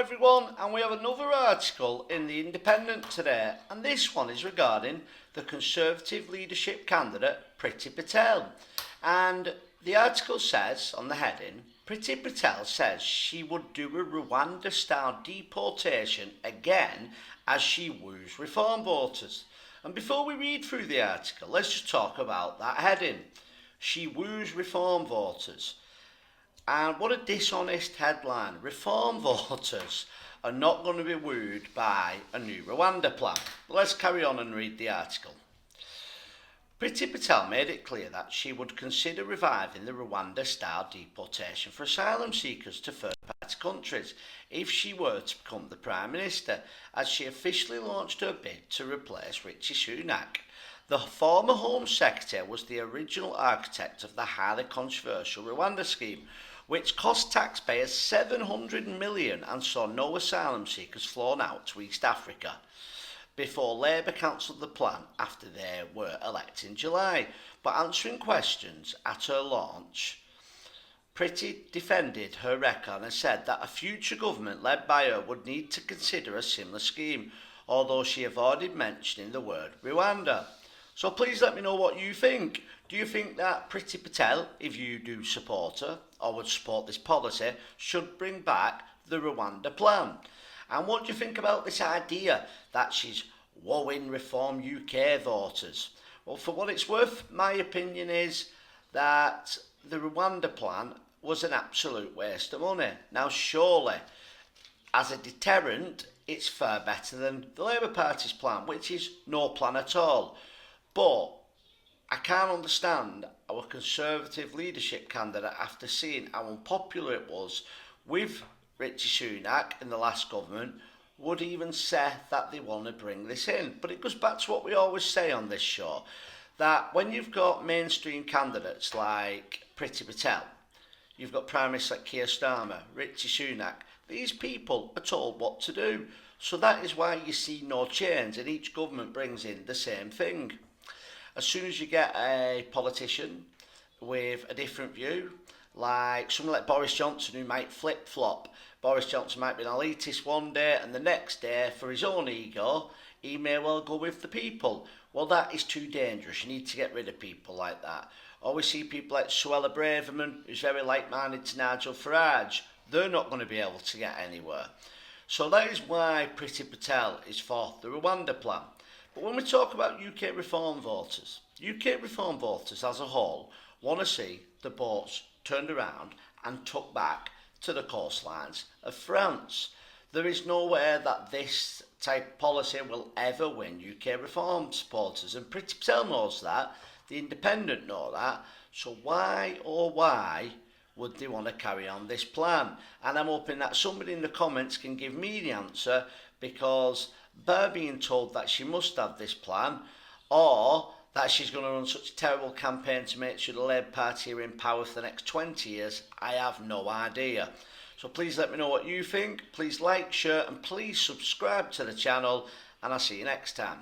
everyone, and we have another article in the Independent today, and this one is regarding the Conservative leadership candidate Priti Patel. And the article says on the heading, Priti Patel says she would do a Rwanda-style deportation again as she woos reform voters. And before we read through the article, let's just talk about that heading. She woos reform voters. And what a dishonest headline. Reform voters are not going to be wooed by a new Rwanda plan. But let's carry on and read the article. Priti Patel made it clear that she would consider reviving the Rwanda-style deportation for asylum seekers to third-party countries if she were to become the Prime Minister, as she officially launched her bid to replace Rishi Sunak. The former Home Secretary was the original architect of the highly controversial Rwanda scheme, which cost taxpayers $700 million and saw no asylum seekers flown out to East Africa, before Labour cancelled the plan after they were elected in July. But answering questions at her launch, Priti defended her record and said that a future government led by her would need to consider a similar scheme, although she avoided mentioning the word Rwanda. So please let me know what you think. Do you think that Priti Patel, if you do support her or would support this policy, should bring back the Rwanda plan? And what do you think about this idea that she's wooing Reform UK voters? Well, for what it's worth, my opinion is that the Rwanda plan was an absolute waste of money. Now, surely, as a deterrent, it's far better than the Labour Party's plan, which is no plan at all. But I can't understand our Conservative leadership candidate, after seeing how unpopular it was with Rishi Sunak in the last government, would even say that they want to bring this in. But it goes back to what we always say on this show, that when you've got mainstream candidates like Priti Patel, you've got Prime Minister like Keir Starmer, Rishi Sunak, these people are told what to do. So that is why you see no change, and each government brings in the same thing. As soon as you get a politician with a different view, like someone like Boris Johnson, who might flip-flop. Boris Johnson might be an elitist one day, and the next day, for his own ego, he may well go with the people. Well, that is too dangerous. You need to get rid of people like that. Or we see people like Suella Braverman, who's very like-minded to Nigel Farage. They're not going to be able to get anywhere. So that is why Priti Patel is for the Rwanda plan. But when we talk about UK reform voters as a whole want to see the boats turned around and took back to the coastlines of France. There is nowhere that this type of policy will ever win UK reform supporters, and Priti Patel knows that, the Independent know that, so why would they want to carry on this plan? And I'm hoping that somebody in the comments can give me the answer, because by being told that she must have this plan, or that she's going to run such a terrible campaign to make sure the Labour Party are in power for the next 20 years, I have no idea. So please let me know what you think. Please like, share, and please subscribe to the channel, and I'll see you next time.